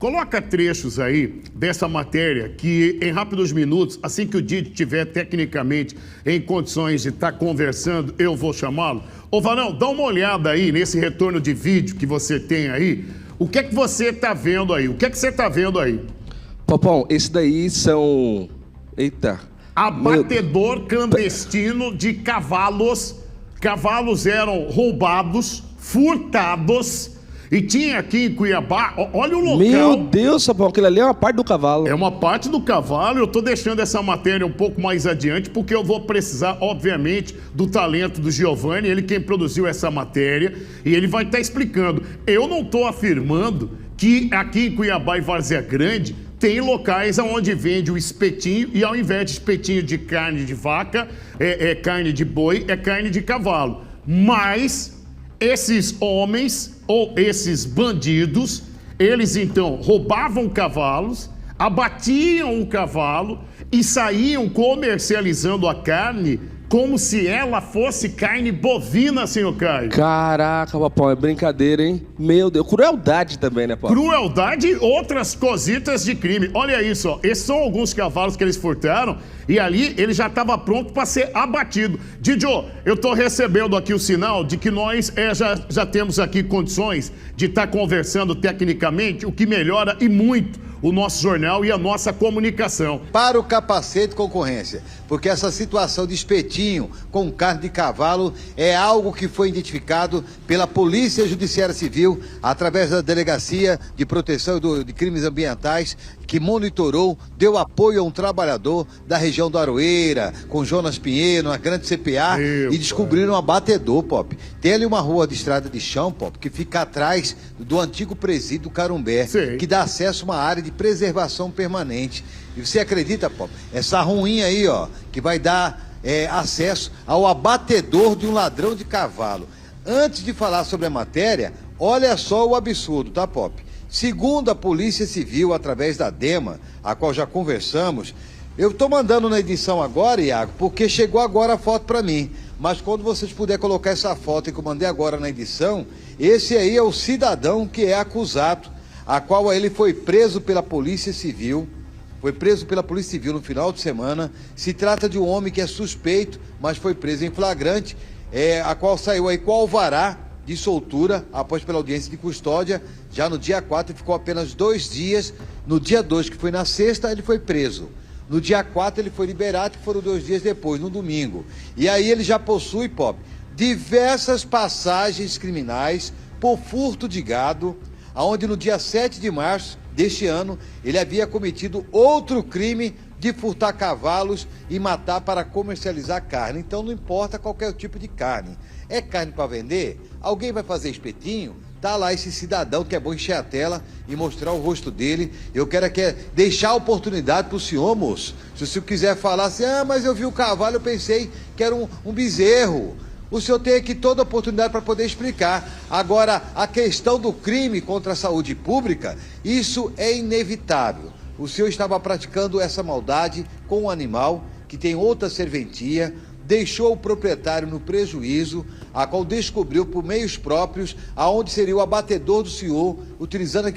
Coloca trechos aí dessa matéria que, em rápidos minutos, assim que o Didi estiver tecnicamente em condições de estar conversando, eu vou chamá-lo. Ô, Vanão, dá uma olhada aí nesse retorno de vídeo que você tem aí. O que é que você está vendo aí? O que é que você está vendo aí? Popão, esse daí são... Eita. Abatedor clandestino de cavalos. Cavalos eram roubados, furtados. E tinha aqui em Cuiabá, olha o local. Meu Deus, Popão, aquilo ali é uma parte do cavalo. É uma parte do cavalo. Eu tô deixando essa matéria um pouco mais adiante, porque eu vou precisar, obviamente, do talento do Giovanni, ele quem produziu essa matéria, e ele vai estar explicando. Eu não tô afirmando que aqui em Cuiabá e Várzea Grande tem locais onde vende o espetinho, e ao invés de espetinho de carne de vaca, é carne de boi, é carne de cavalo. Mas esses homens ou esses bandidos, eles então roubavam cavalos, abatiam o cavalo e saíam comercializando a carne como se ela fosse carne bovina, senhor Caio. Caraca, Popão, é brincadeira, hein? Meu Deus, crueldade também, né, Popão? Crueldade e outras cositas de crime. Olha isso, ó. Esses são alguns cavalos que eles furtaram e ali ele já estava pronto para ser abatido. Didio, eu estou recebendo aqui o sinal de que nós já temos aqui condições de estar conversando tecnicamente, o que melhora e muito o nosso jornal e a nossa comunicação. Para o capacete concorrência, porque essa situação de espetinho com carne de cavalo é algo que foi identificado pela Polícia Judiciária Civil através da Delegacia de Proteção de Crimes Ambientais, que monitorou, deu apoio a um trabalhador da região do Aroeira, com Jonas Pinheiro, uma grande CPA, e descobriram um abatedor, Pop. Tem ali uma rua de estrada de chão, Pop, que fica atrás do antigo presídio do Carumbé, que dá acesso a uma área de preservação permanente. E você acredita, Pop? Essa ruinha aí, ó, que vai dar acesso ao abatedor de um ladrão de cavalo. Antes de falar sobre a matéria, olha só o absurdo, tá, Pop? Segundo a Polícia Civil, através da DEMA, a qual já conversamos, eu estou mandando na edição agora, Iago, porque chegou agora a foto para mim. Mas quando vocês puderem colocar essa foto que eu mandei agora na edição, esse aí é o cidadão que é acusado, a qual ele foi preso pela Polícia Civil. Foi preso pela Polícia Civil no final de semana. Se trata de um homem que é suspeito, mas foi preso em flagrante, a qual saiu aí com alvará de soltura após pela audiência de custódia. Já no dia 4 ficou apenas 2 dias. No dia 2, que foi na sexta, ele foi preso. No dia 4 ele foi liberado, que foram 2 dias depois, no domingo. E aí ele já possui, Pop, diversas passagens criminais por furto de gado, onde no dia 7 de março deste ano ele havia cometido outro crime de furtar cavalos e matar para comercializar carne. Então não importa qualquer tipo de carne. É carne para vender? Alguém vai fazer espetinho? Tá lá esse cidadão, que é bom encher a tela e mostrar o rosto dele. Eu quero deixar a oportunidade para o senhor, moço. Se o senhor quiser falar assim, mas eu vi o cavalo, eu pensei que era um bezerro. O senhor tem aqui toda a oportunidade para poder explicar. Agora, a questão do crime contra a saúde pública, isso é inevitável. O senhor estava praticando essa maldade com um animal que tem outra serventia, deixou o proprietário no prejuízo, a qual descobriu por meios próprios aonde seria o abatedor do senhor, utilizando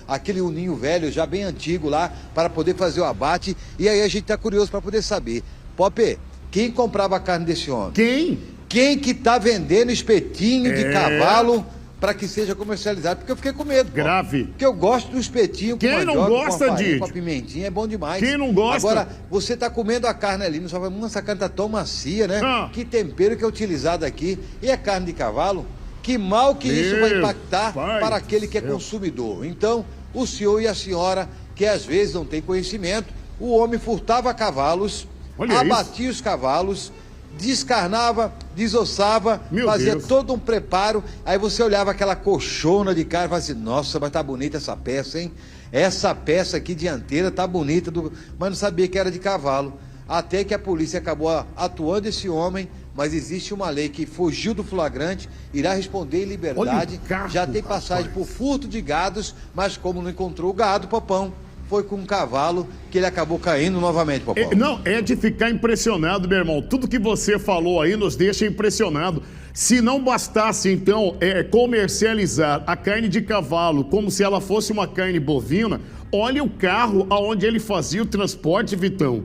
aquele uninho velho, já bem antigo lá, para poder fazer o abate. E aí a gente está curioso para poder saber, Pop, quem comprava a carne desse homem? Quem que está vendendo espetinho de cavalo para que seja comercializado? Porque eu fiquei com medo. Grave. Porque eu gosto do espetinho com mandioca, não gosta com a farinha, com a pimentinha, é bom demais. Quem não gosta? Agora, você está comendo a carne ali, não sabe, essa carne tá tão macia, né? Que tempero que é utilizado aqui. E é carne de cavalo? Que mal que isso vai impactar para aquele que é consumidor. Então, o senhor e a senhora, que às vezes não tem conhecimento, o homem furtava cavalos, abatia os cavalos, descarnava, desossava, fazia todo um preparo. Aí você olhava aquela coxona de carne e falava assim, nossa, mas tá bonita essa peça, hein? Essa peça aqui dianteira tá bonita, mas não sabia que era de cavalo. Até que a polícia acabou atuando esse homem, mas existe uma lei que fugiu do flagrante, irá responder em liberdade. Já tem passagem por furto de gados, mas como não encontrou o gado, Popão, foi com um cavalo que ele acabou caindo novamente, Popó. Não, é de ficar impressionado, meu irmão. Tudo que você falou aí nos deixa impressionado. Se não bastasse, então, comercializar a carne de cavalo como se ela fosse uma carne bovina, olha o carro aonde ele fazia o transporte, Vitão.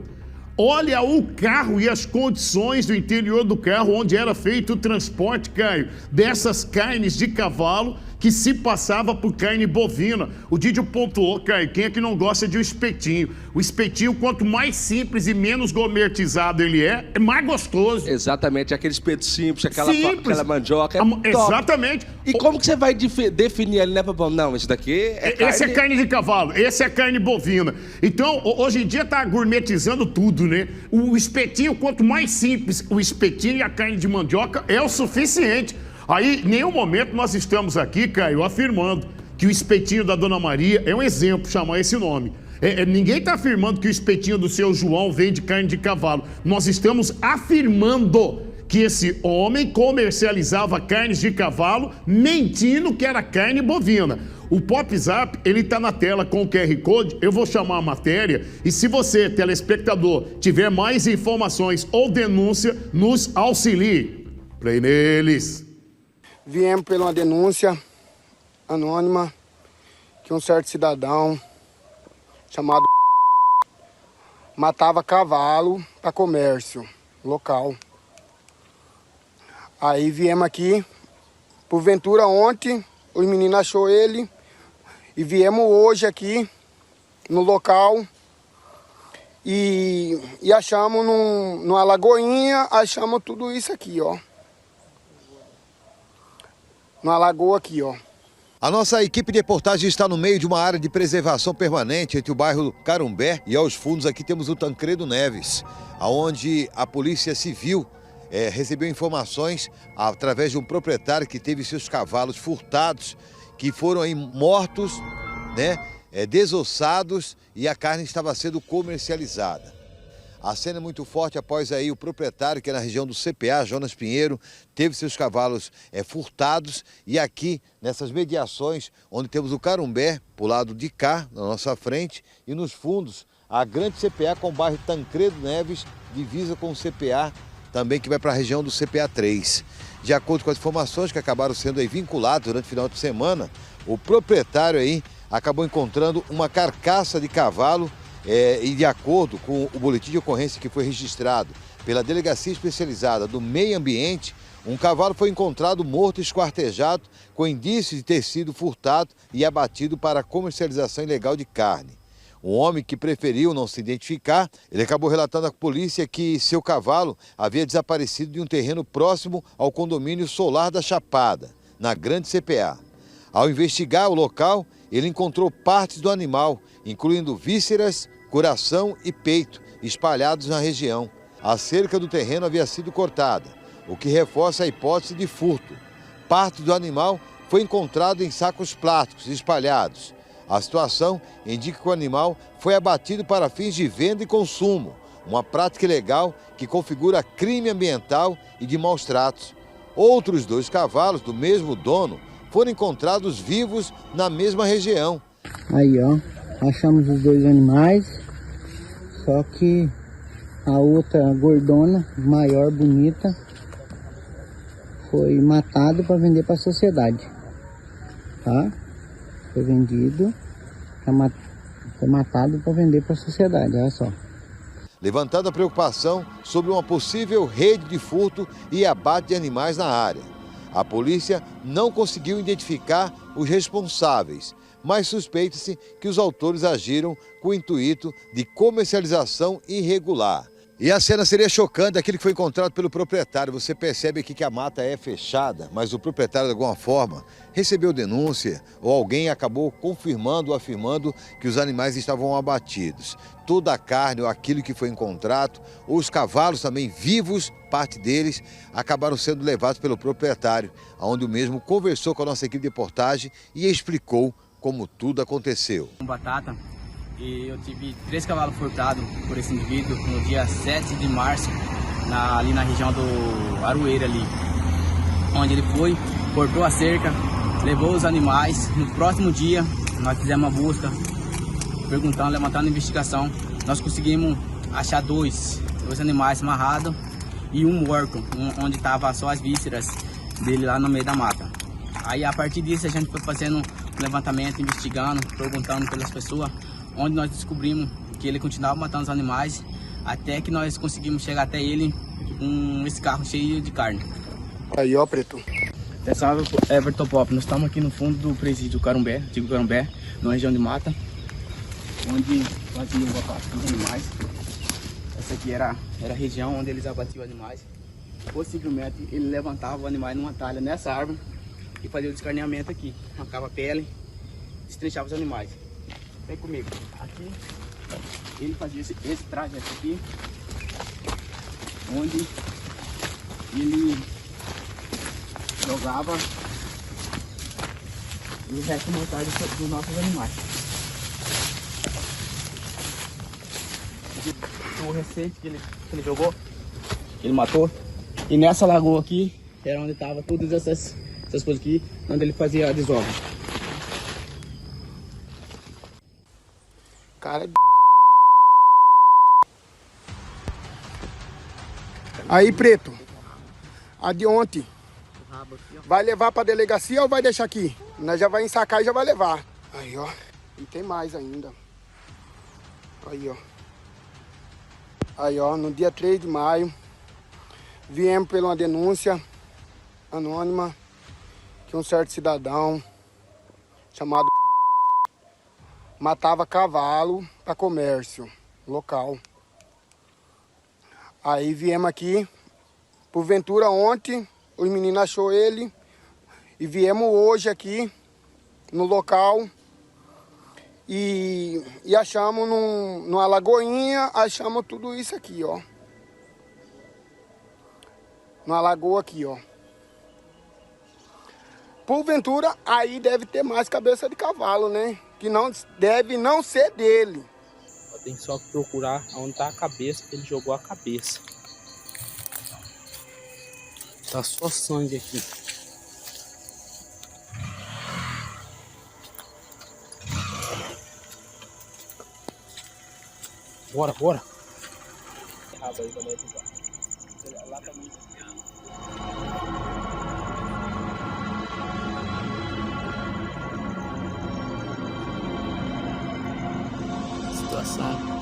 Olha o carro e as condições do interior do carro onde era feito o transporte, Caio, dessas carnes de cavalo que se passava por carne bovina. O Didio pontuou, Caio, quem é que não gosta de um espetinho? O espetinho, quanto mais simples e menos gourmetizado ele é mais gostoso. Exatamente, aquele espeto simples, aquela mandioca. Exatamente. E como que você vai definir ali, né, Popó? Não, isso daqui é carne... Esse é carne de cavalo, esse é carne bovina. Então, hoje em dia tá gourmetizando tudo, né? O espetinho, quanto mais simples o espetinho e a carne de mandioca, é o suficiente. Aí, em nenhum momento nós estamos aqui, Caio, afirmando que o espetinho da Dona Maria é um exemplo, chamar esse nome. Ninguém está afirmando que o espetinho do seu João vem de carne de cavalo. Nós estamos afirmando que esse homem comercializava carnes de cavalo, mentindo que era carne bovina. O Pop Zap, ele está na tela com o QR Code, eu vou chamar a matéria e se você, telespectador, tiver mais informações ou denúncia, nos auxilie. Play neles. Viemos pela uma denúncia anônima que um certo cidadão chamado matava cavalo para comércio local. Aí viemos aqui, porventura ontem, os meninos achou ele e viemos hoje aqui no local e achamos numa lagoinha, achamos tudo isso aqui, ó. Numa lagoa aqui, ó. A nossa equipe de reportagem está no meio de uma área de preservação permanente entre o bairro Carumbé e aos fundos aqui temos o Tancredo Neves, onde a Polícia Civil recebeu informações através de um proprietário que teve seus cavalos furtados, que foram aí mortos, né, desossados e a carne estava sendo comercializada. A cena é muito forte após aí o proprietário, que é na região do CPA, Jonas Pinheiro, teve seus cavalos furtados e aqui nessas mediações, onde temos o Carumbé, pro lado de cá, na nossa frente, e nos fundos, a grande CPA com o bairro Tancredo Neves, divisa com o CPA, também que vai para a região do CPA 3. De acordo com as informações que acabaram sendo aí vinculadas durante o final de semana, o proprietário aí acabou encontrando uma carcaça de cavalo e de acordo com o boletim de ocorrência que foi registrado pela Delegacia Especializada do Meio Ambiente, um cavalo foi encontrado morto e esquartejado com indícios de ter sido furtado e abatido para comercialização ilegal de carne. Um homem que preferiu não se identificar, ele acabou relatando à polícia que seu cavalo havia desaparecido de um terreno próximo ao condomínio Solar da Chapada, na Grande CPA. Ao investigar o local, ele encontrou partes do animal, incluindo vísceras, coração e peito, espalhados na região. A cerca do terreno havia sido cortada, o que reforça a hipótese de furto. Parte do animal foi encontrado em sacos plásticos espalhados. A situação indica que o animal foi abatido para fins de venda e consumo, uma prática ilegal que configura crime ambiental e de maus tratos. Outros 2 cavalos do mesmo dono foram encontrados vivos na mesma região. Aí, ó, achamos os 2 animais, só que a outra gordona, maior, bonita, foi matado para vender para a sociedade, tá? Foi vendido, foi matado para vender para a sociedade, olha só. Levantando a preocupação sobre uma possível rede de furto e abate de animais na área. A polícia não conseguiu identificar os responsáveis, mas suspeita-se que os autores agiram com o intuito de comercialização irregular. E a cena seria chocante, aquilo que foi encontrado pelo proprietário. Você percebe aqui que a mata é fechada, mas o proprietário, de alguma forma, recebeu denúncia ou alguém acabou confirmando ou afirmando que os animais estavam abatidos. Toda a carne ou aquilo que foi encontrado, os cavalos também vivos, parte deles, acabaram sendo levados pelo proprietário, onde o mesmo conversou com a nossa equipe de reportagem e explicou como tudo aconteceu. Batata. E eu tive 3 cavalos furtados por esse indivíduo no dia 7 de março, ali na região do Aroeira ali. Onde ele foi, cortou a cerca, levou os animais. No próximo dia, nós fizemos uma busca perguntando, levantando a investigação, nós conseguimos achar dois animais amarrados e um morto, onde estava só as vísceras dele lá no meio da mata. Aí a partir disso a gente foi fazendo um levantamento, investigando, perguntando pelas pessoas, onde nós descobrimos que ele continuava matando os animais, até que nós conseguimos chegar até ele com esse carro cheio de carne. Aí, ó, preto. Pessoal, Everton Pop, nós estamos aqui no fundo do presídio Carumbé, antigo Carumbé, na região de mata, onde faziam abate dos animais. Essa aqui era a região onde eles abatiam animais. Possivelmente ele levantava o animal numa talha nessa árvore e fazia o descarneamento aqui. Arrancava a pele, destrinchava os animais. Vem comigo. Aqui ele fazia esse trajeto aqui, onde ele jogava o resto mortal dos nossos animais. O recente que ele jogou, ele matou. E nessa lagoa aqui era onde estavam todas essas coisas aqui, onde ele fazia a desova. Cara. Aí, preto. A de ontem. Vai levar pra delegacia ou vai deixar aqui? Nós já vai ensacar e já vai levar. Aí, ó. E tem mais ainda. Aí, ó. Aí, ó, no dia 3 de maio, viemos por uma denúncia anônima que um certo cidadão chamado matava cavalo para comércio local. Aí viemos aqui, porventura ontem, os meninos achou ele e viemos hoje aqui no local. E achamos numa lagoinha, achamos tudo isso aqui, ó. Numa lagoa aqui, ó. Porventura, aí deve ter mais cabeça de cavalo, né? Que não deve não ser dele. Tem só que procurar onde tá a cabeça, que ele jogou a cabeça. Tá só sangue aqui. Bora, bora. Situação.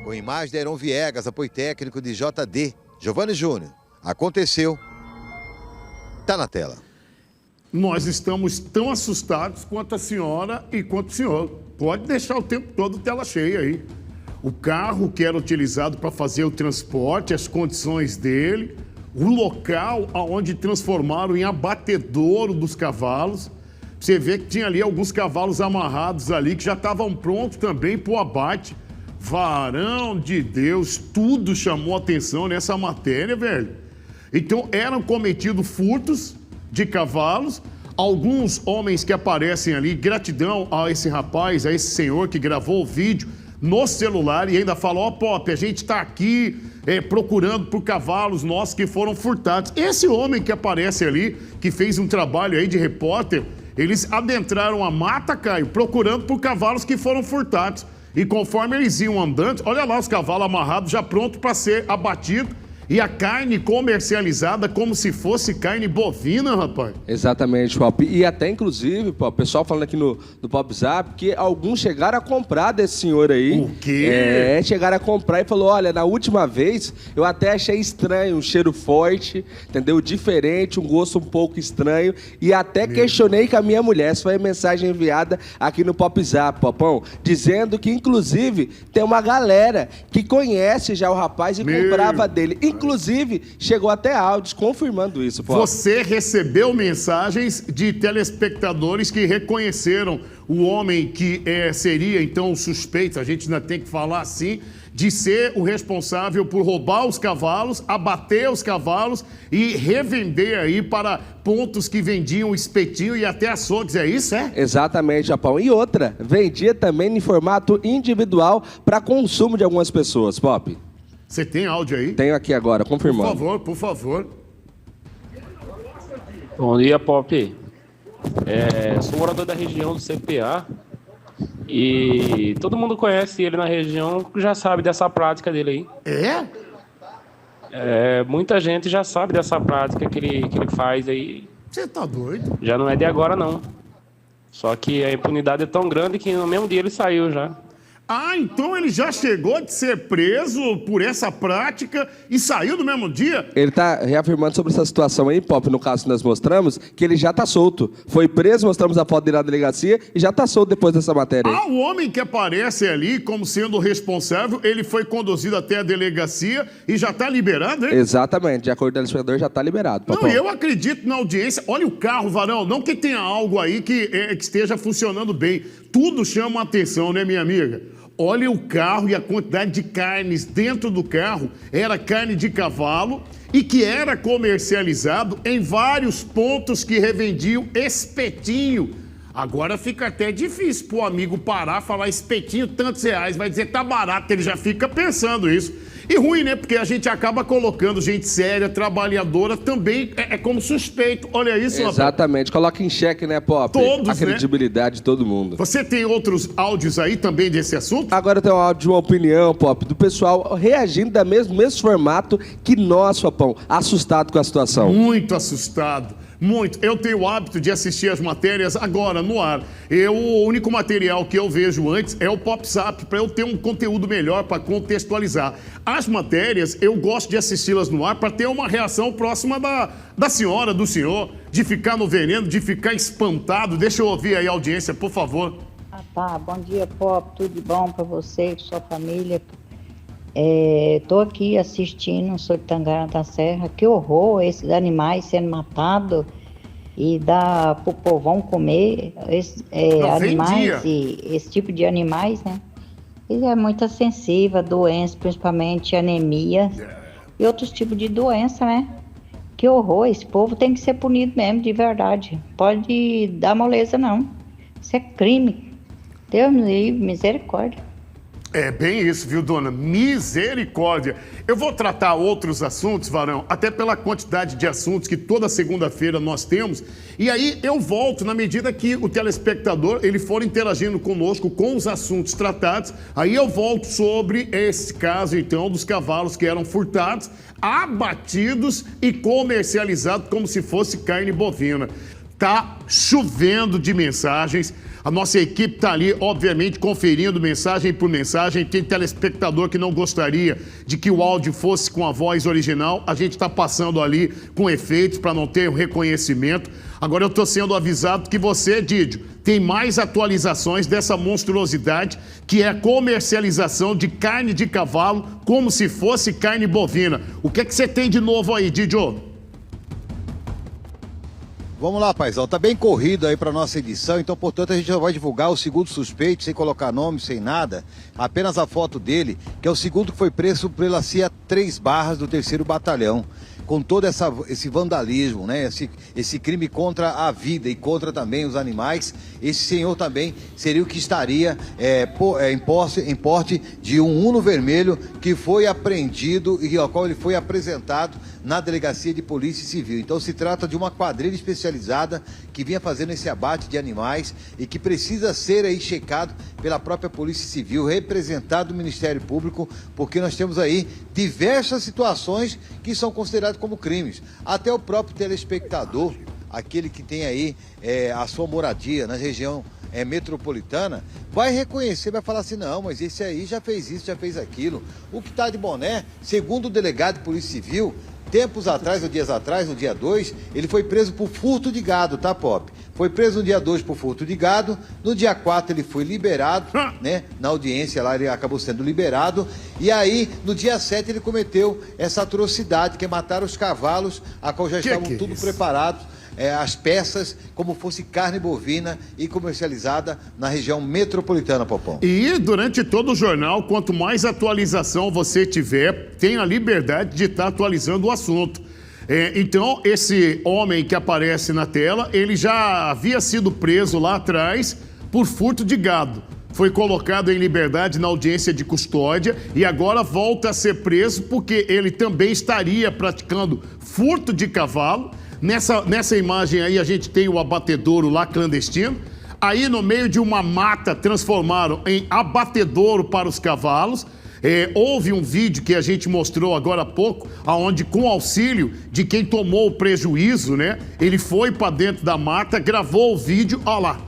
Com imagens de Heron Viegas, apoio técnico de JD, Giovanni Júnior. Aconteceu. Tá na tela. Nós estamos tão assustados quanto a senhora e quanto o senhor. Pode deixar o tempo todo tela cheia aí. O carro que era utilizado para fazer o transporte, as condições dele, o local onde transformaram em abatedouro dos cavalos. Você vê que tinha ali alguns cavalos amarrados ali que já estavam prontos também para o abate. Varão de Deus, tudo chamou atenção nessa matéria, velho. Então, eram cometidos furtos de cavalos. Alguns homens que aparecem ali, gratidão a esse rapaz, a esse senhor que gravou o vídeo no celular e ainda falou, ó, Pop, a gente tá aqui procurando por cavalos nossos que foram furtados. Esse homem que aparece ali, que fez um trabalho aí de repórter, eles adentraram a mata, Caio, procurando por cavalos que foram furtados. E conforme eles iam andando, olha lá os cavalos amarrados já prontos para ser abatidos. E a carne comercializada como se fosse carne bovina, rapaz. Exatamente, Pop. E até, inclusive, Pop, o pessoal falando aqui no Pop Zap, que alguns chegaram a comprar desse senhor aí. O quê? Chegaram a comprar e falou, olha, na última vez eu até achei estranho, um cheiro forte, entendeu? Diferente, um gosto um pouco estranho. E até questionei com a minha mulher. Essa foi a mensagem enviada aqui no Pop Zap, Popão, dizendo que, inclusive, tem uma galera que conhece já o rapaz e comprava dele. Inclusive, chegou até áudios confirmando isso, Pop. Você recebeu mensagens de telespectadores que reconheceram o homem que seria, então, o suspeito, a gente ainda tem que falar assim, de ser o responsável por roubar os cavalos, abater os cavalos e revender aí para pontos que vendiam espetinho e até açougues, é isso, é? Exatamente, Japão. E outra, vendia também em formato individual para consumo de algumas pessoas, Pop. Você tem áudio aí? Tenho aqui agora, confirmando. Por favor, por favor. Bom dia, Pop. Sou morador da região do CPA e todo mundo conhece ele na região, já sabe dessa prática dele aí. Muita gente já sabe dessa prática que ele faz aí. Você tá doido? Já não é de agora, não. Só que a impunidade é tão grande que no mesmo dia ele saiu já. Ah, então ele já chegou de ser preso por essa prática e saiu no mesmo dia? Ele está reafirmando sobre essa situação aí, Pop, no caso que nós mostramos, que ele já está solto. Foi preso, mostramos a foto dele na delegacia e já está solto depois dessa matéria aí. Ah, o homem que aparece ali como sendo o responsável, ele foi conduzido até a delegacia e já está liberado, hein? Exatamente, de acordo com o telespectador, já está liberado, Popão. Não, e eu acredito na audiência. Olha o carro, Varão, não que tenha algo aí que esteja funcionando bem. Tudo chama a atenção, né, minha amiga? Olha o carro e a quantidade de carnes dentro do carro. Era carne de cavalo e que era comercializado em vários pontos que revendiam espetinho. Agora fica até difícil pro amigo parar, falar espetinho, tantos reais. Vai dizer, tá barato, ele já fica pensando isso. E ruim, né? Porque a gente acaba colocando gente séria, trabalhadora, também é como suspeito. Olha isso, exatamente. Coloca em xeque, né, Pop? Todos, a credibilidade de todo mundo. Você tem outros áudios aí também desse assunto? Agora tem um áudio de uma opinião, Pop, do pessoal reagindo do mesmo formato que nós, Popão, assustado com a situação. Muito assustado. Muito. Eu tenho o hábito de assistir as matérias agora, no ar. O único material que eu vejo antes é o PopZap, para eu ter um conteúdo melhor para contextualizar. As matérias, eu gosto de assisti-las no ar para ter uma reação próxima da senhora, do senhor, de ficar no veneno, de ficar espantado. Deixa eu ouvir aí a audiência, por favor. Tá. Bom dia, Pop. Tudo de bom para você e sua família? Tô aqui assistindo, sou de Tangará da Serra. Que horror, esses animais sendo matados e dá pro povão comer animais e esse tipo de animais, né? Ele é muito sensível a doenças, principalmente anemia e outros tipos de doença, né? Que horror, esse povo tem que ser punido mesmo, de verdade. Pode dar moleza, não. Isso é crime. Deus me livre, misericórdia. É bem isso, viu, dona? Misericórdia. Eu vou tratar outros assuntos, Varão, até pela quantidade de assuntos que toda segunda-feira nós temos. E aí eu volto na medida que o telespectador ele for interagindo conosco com os assuntos tratados. Aí eu volto sobre esse caso, então, dos cavalos que eram furtados, abatidos e comercializados como se fosse carne bovina. Tá chovendo de mensagens. A nossa equipe está ali, obviamente, conferindo mensagem por mensagem. Tem telespectador que não gostaria de que o áudio fosse com a voz original. A gente está passando ali com efeitos para não ter o reconhecimento. Agora eu estou sendo avisado que você, Didio, tem mais atualizações dessa monstruosidade que é a comercialização de carne de cavalo como se fosse carne bovina. O que é que você tem de novo aí, Didio? Vamos lá, paizão. Tá bem corrido aí para nossa edição, então, portanto, a gente já vai divulgar o segundo suspeito, sem colocar nome, sem nada, apenas a foto dele, que é o segundo que foi preso pela CIA 3 Barras do 3º Batalhão, com todo esse vandalismo, né? Esse crime contra a vida e contra também os animais. Esse senhor também seria o que estaria em porte de um Uno vermelho que foi apreendido e ao qual ele foi apresentado na Delegacia de Polícia Civil. Então se trata de uma quadrilha especializada que vinha fazendo esse abate de animais e que precisa ser aí checado pela própria Polícia Civil, representado do Ministério Público, porque nós temos aí diversas situações que são consideradas como crimes. Até o próprio telespectador, aquele que tem aí a sua moradia na região metropolitana, vai reconhecer, vai falar assim, não, mas esse aí já fez isso, já fez aquilo. O que está de boné, segundo o delegado de Polícia Civil, tempos atrás, ou dias atrás, no dia 2, ele foi preso por furto de gado, tá, Pop? Foi preso no dia 2 por furto de gado, no dia 4 ele foi liberado, né? Na audiência lá ele acabou sendo liberado, e aí no dia 7 ele cometeu essa atrocidade, que é matar os cavalos, a qual já estavam tudo preparados. as peças como fosse carne bovina e comercializada na região metropolitana, Popom. E durante todo o jornal, quanto mais atualização você tiver, tem a liberdade de estar atualizando o assunto. Então, esse homem que aparece na tela, ele já havia sido preso lá atrás por furto de gado. Foi colocado em liberdade na audiência de custódia e agora volta a ser preso porque ele também estaria praticando furto de cavalo. Nessa imagem aí a gente tem o abatedouro lá clandestino. Aí no meio de uma mata transformaram em abatedouro para os cavalos. Houve um vídeo que a gente mostrou agora há pouco, onde com auxílio de quem tomou o prejuízo, né? Ele foi para dentro da mata, gravou o vídeo, olha lá.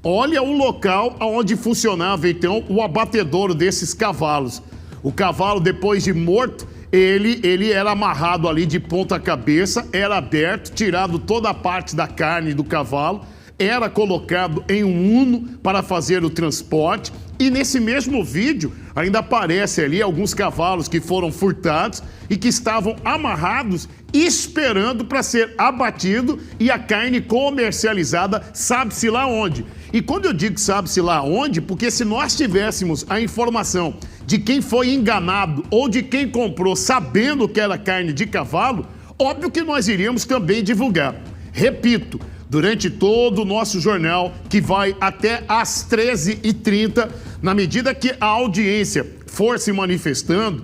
Olha o local onde funcionava, então, o abatedouro desses cavalos. O cavalo, depois de morto, ele era amarrado ali de ponta cabeça, era aberto, tirado toda a parte da carne do cavalo, era colocado em um Uno para fazer o transporte. E nesse mesmo vídeo ainda aparece ali alguns cavalos que foram furtados e que estavam amarrados esperando para ser abatido e a carne comercializada sabe-se lá onde. E quando eu digo sabe-se lá onde, porque se nós tivéssemos a informação de quem foi enganado ou de quem comprou sabendo que era carne de cavalo, óbvio que nós iríamos também divulgar. Repito, durante todo o nosso jornal, que vai até às 13h30, na medida que a audiência for se manifestando,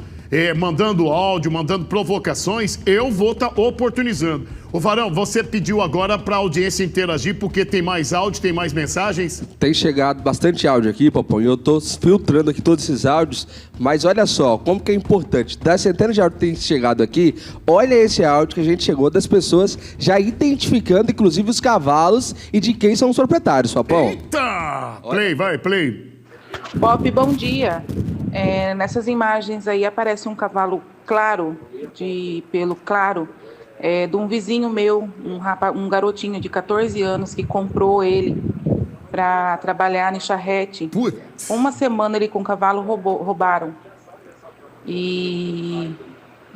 mandando áudio, mandando provocações, eu vou estar oportunizando. Ô Varão, você pediu agora para a audiência interagir porque tem mais áudio, tem mais mensagens? Tem chegado bastante áudio aqui, Popom, e eu tô filtrando aqui todos esses áudios, mas olha só, como que é importante. Das centenas de áudios que tem chegado aqui, olha esse áudio que a gente chegou das pessoas já identificando, inclusive, os cavalos e de quem são os proprietários, Popom. Eita! Play, vai, play. Pop, bom dia. Nessas imagens aí aparece um cavalo claro, de pelo claro, de um vizinho meu, um garotinho de 14 anos que comprou ele para trabalhar em charrete. Putz. Uma semana ele com o cavalo roubaram. E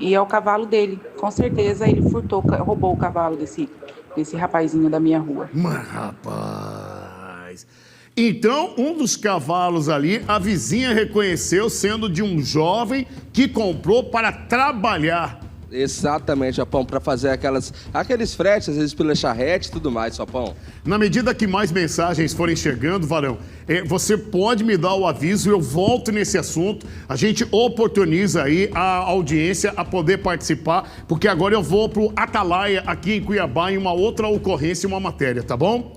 é o cavalo dele. Com certeza ele roubou o cavalo desse rapazinho da minha rua. Mas, rapaz... Então, um dos cavalos ali, a vizinha reconheceu sendo de um jovem que comprou para trabalhar. Exatamente, Japão, para fazer aqueles fretes, às vezes pela charrete e tudo mais, Japão. Na medida que mais mensagens forem chegando, Varão, você pode me dar o aviso, eu volto nesse assunto, a gente oportuniza aí a audiência a poder participar, porque agora eu vou pro Atalaia aqui em Cuiabá em uma outra ocorrência, uma matéria, tá bom?